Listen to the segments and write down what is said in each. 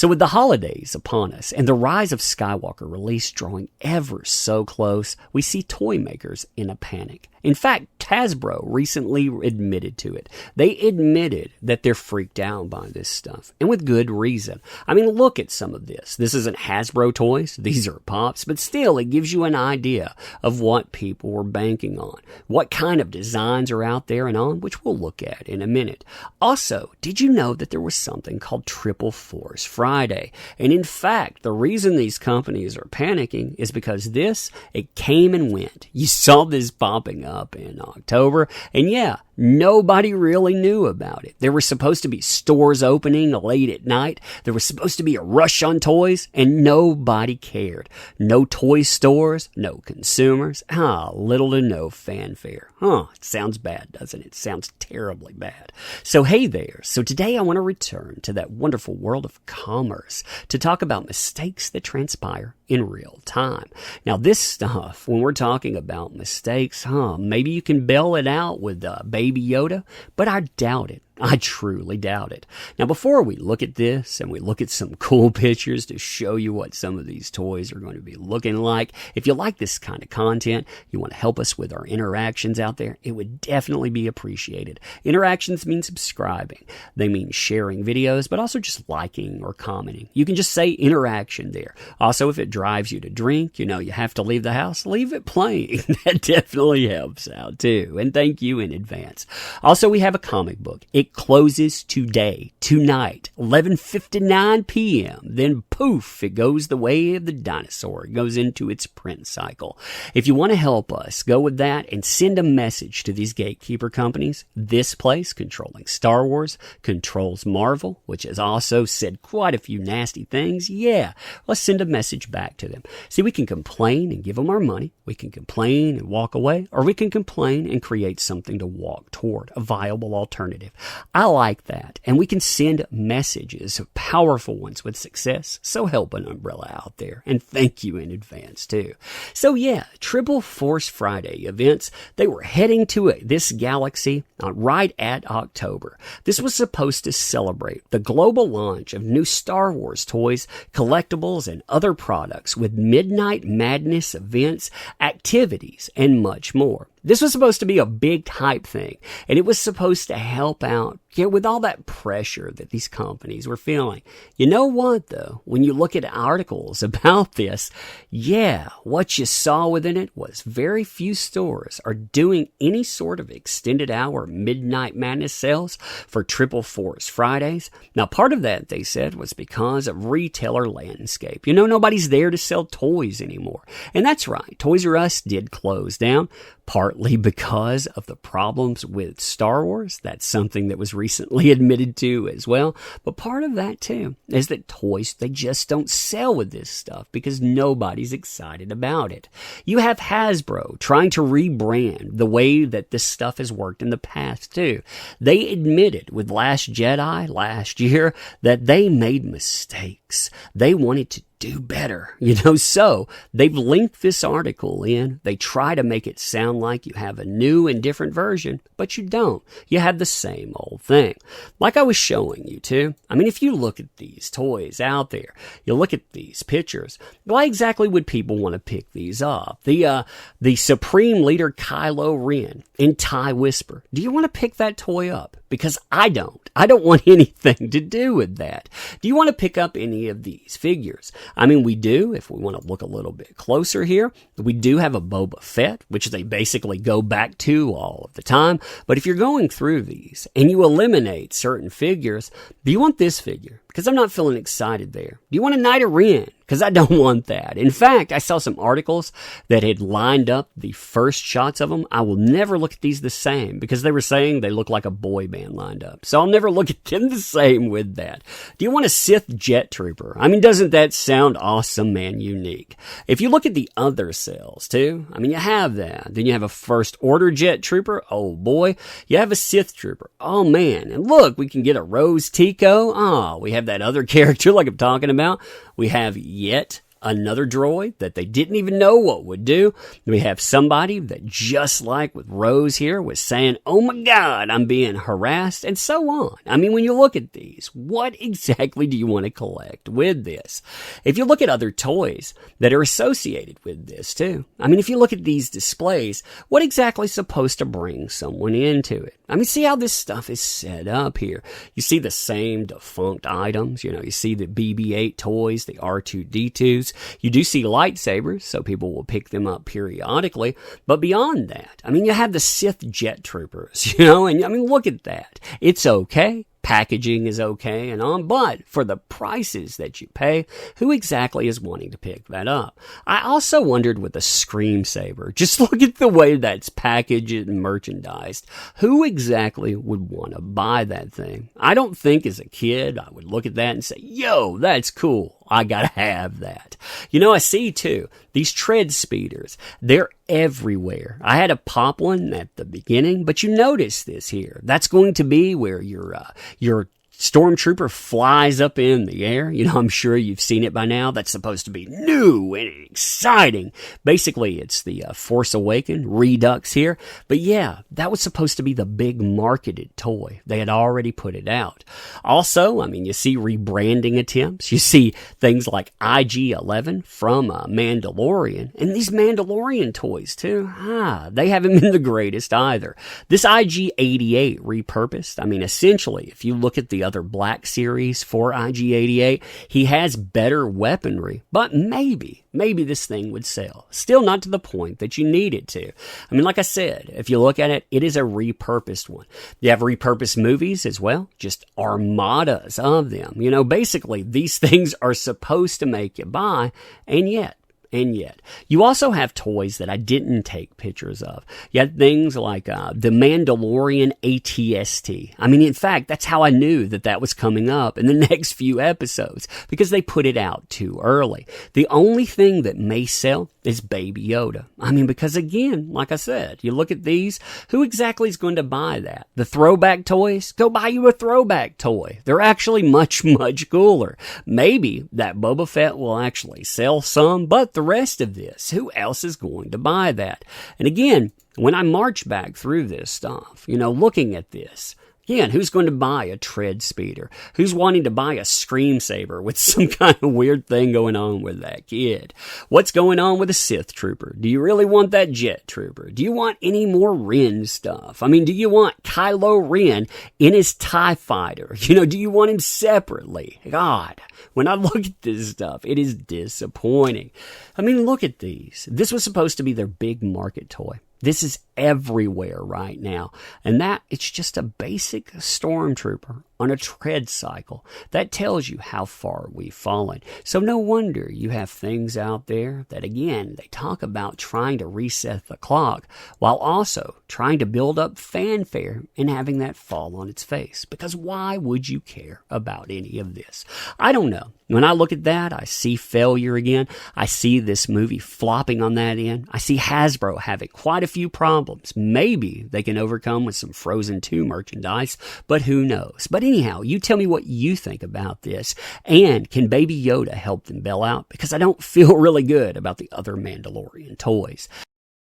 So with the holidays upon us and the rise of Skywalker release drawing ever so close, we see toy makers in a panic. In fact, Hasbro recently admitted to it. They admitted that they're freaked out by this stuff, and with good reason. I mean, look at some of this. This isn't Hasbro toys. These are Pops, but still, it gives you an idea of what people were banking on, what kind of designs are out there and on, which we'll look at in a minute. Also, did you know that there was something called Triple Force Friday? And in fact, the reason these companies are panicking is because it came and went. You saw this popping up in October, and yeah, nobody really knew about it. There were supposed to be stores opening late at night. There was supposed to be a rush on toys, and nobody cared. No toy stores, no consumers, little to no fanfare. It sounds bad, doesn't it? Sounds terribly bad. So hey there. So today I want to return to that wonderful world of commerce to talk about mistakes that transpire in real time. Now this stuff, when we're talking about mistakes, maybe you can bail it out with Baby Yoda, but I doubt it. I truly doubt it. Now, before we look at this and we look at some cool pictures to show you what some of these toys are going to be looking like, if you like this kind of content, you want to help us with our interactions out there, it would definitely be appreciated. Interactions mean subscribing. They mean sharing videos, but also just liking or commenting. You can just say interaction there. Also, if it drives you to drink, you have to leave the house, leave it playing. That definitely helps out too. And thank you in advance. Also, we have a comic book. It closes tonight, 11:59 p.m. Then poof, it goes the way of the dinosaur. It goes into its print cycle. If you want to help us, go with that and send a message to these gatekeeper companies. This place, controlling Star Wars, controls Marvel, which has also said quite a few nasty things. Yeah, let's send a message back to them. See, we can complain and give them our money. We can complain and walk away, or we can complain and create something to walk toward, a viable alternative. I like that. And we can send messages, powerful ones with success. So help an umbrella out there. And thank you in advance too. So yeah, Triple Force Friday events, they were heading to this galaxy right at October. This was supposed to celebrate the global launch of new Star Wars toys, collectibles, and other products with Midnight Madness events, activities, and much more. This was supposed to be a big hype thing, and it was supposed to help out with all that pressure that these companies were feeling. You know what, though? When you look at articles about this, what you saw within it was very few stores are doing any sort of extended hour Midnight Madness sales for Triple Force Fridays. Now, part of that, they said, was because of retailer landscape. Nobody's there to sell toys anymore. And that's right, Toys R Us did close down, partly because of the problems with Star Wars. That's something that was recently admitted to as well. But part of that too is that toys, they just don't sell with this stuff because nobody's excited about it. You have Hasbro trying to rebrand the way that this stuff has worked in the past too. They admitted with Last Jedi last year that they made mistakes. They wanted to do better, so they've linked this article in. They try to make it sound like you have a new and different version, but you don't. You have the same old thing. Like I was showing you too. I mean, if you look at these toys out there, you look at these pictures, why exactly would people want to pick these up? The Supreme Leader Kylo Ren in TIE Whisper. Do you want to pick that toy up? Because I don't. I don't want anything to do with that. Do you want to pick up any of these figures? I mean, we do, if we want to look a little bit closer here. We do have a Boba Fett, which they basically go back to all of the time. But if you're going through these and you eliminate certain figures, do you want this figure? Because I'm not feeling excited there. Do you want a Knight of Ren? Because I don't want that. In fact, I saw some articles that had lined up the first shots of them. I will never look at these the same because they were saying they look like a boy band lined up. So I'll never look at them the same with that. Do you want a Sith Jet Trooper? I mean, doesn't that sound awesome and unique? If you look at the other cells too, I mean, you have that. Then you have a First Order Jet Trooper. Oh boy. You have a Sith Trooper. Oh man. And look, we can get a Rose Tico. Oh, we have that other character like I'm talking about. We have yet another droid that they didn't even know what would do. We have somebody that, just like with Rose here, was saying, oh my God, I'm being harassed, and so on. I mean, when you look at these, what exactly do you want to collect with this? If you look at other toys that are associated with this too, I mean, if you look at these displays, what exactly is supposed to bring someone into it? I mean, see how this stuff is set up here. You see the same defunct items. You know, you see the BB-8 toys, the R2-D2s. You do see lightsabers, so people will pick them up periodically. But beyond that, I mean, you have the Sith jet troopers, you know, and I mean, look at that. It's okay. Packaging is okay and on, but for the prices that you pay, who exactly is wanting to pick that up? I also wondered with the Scream Saber, just look at the way that's packaged and merchandised. Who exactly would want to buy that thing? I don't think as a kid I would look at that and say, yo, that's cool. I gotta have that. You know, I see too, these tread speeders, they're everywhere. I had to pop one at the beginning, but you notice this here. That's going to be where your stormtrooper flies up in the air. You know, I'm sure you've seen it by now. That's supposed to be new and exciting. Basically, it's the Force Awakens Redux here. But yeah, that was supposed to be the big marketed toy. They had already put it out. Also, I mean, you see rebranding attempts. You see things like IG-11 from Mandalorian. And these Mandalorian toys, too. They haven't been the greatest either. This IG-88 repurposed. I mean, essentially, if you look at the other Black Series for IG-88, he has better weaponry, but maybe this thing would sell. Still not to the point that you need it to. I mean, like I said, if you look at it, it is a repurposed one. You have repurposed movies as well, just armadas of them. You know, basically, these things are supposed to make you buy, and yet, you also have toys that I didn't take pictures of. You had things like the Mandalorian ATST. I mean, in fact, that's how I knew that was coming up in the next few episodes, because they put it out too early. The only thing that may sell is Baby Yoda. I mean, because again, like I said, you look at these, who exactly is going to buy that? The throwback toys? Go buy you a throwback toy. They're actually much, much cooler. Maybe that Boba Fett will actually sell some, but the rest of this, who else is going to buy that? And again, when I march back through this stuff, you know, looking at this, again, who's going to buy a tread speeder? Who's wanting to buy a Scream Saber with some kind of weird thing going on with that kid? What's going on with a Sith Trooper? Do you really want that Jet Trooper? Do you want any more Ren stuff? I mean, do you want Kylo Ren in his TIE Fighter? You know, do you want him separately? God, when I look at this stuff, it is disappointing. I mean, look at these. This was supposed to be their big market toy. This is everywhere right now. And that, it's just a basic stormtrooper on a tread cycle. That tells you how far we've fallen. So no wonder you have things out there that, again, they talk about trying to reset the clock while also trying to build up fanfare and having that fall on its face. Because why would you care about any of this? I don't know. When I look at that, I see failure again. I see this movie flopping on that end. I see Hasbro having quite a few problems. Maybe they can overcome with some Frozen 2 merchandise, but who knows? But anyhow, you tell me what you think about this. And can Baby Yoda help them bail out? Because I don't feel really good about the other Mandalorian toys.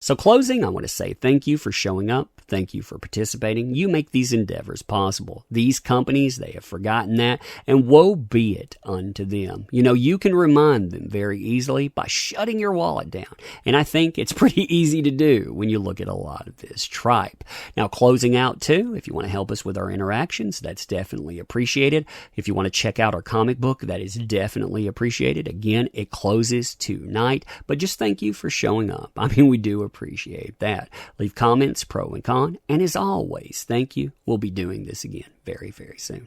So closing, I want to say thank you for showing up. Thank you for participating. You make these endeavors possible. These companies, they have forgotten that, and woe be it unto them. You know, you can remind them very easily by shutting your wallet down. And I think it's pretty easy to do when you look at a lot of this tripe. Now, closing out too, if you want to help us with our interactions, that's definitely appreciated. If you want to check out our comic book, that is definitely appreciated. Again, it closes tonight, but just thank you for showing up. I mean, we do appreciate that. Leave comments, pro and con, and as always, thank you. We'll be doing this again very, very soon.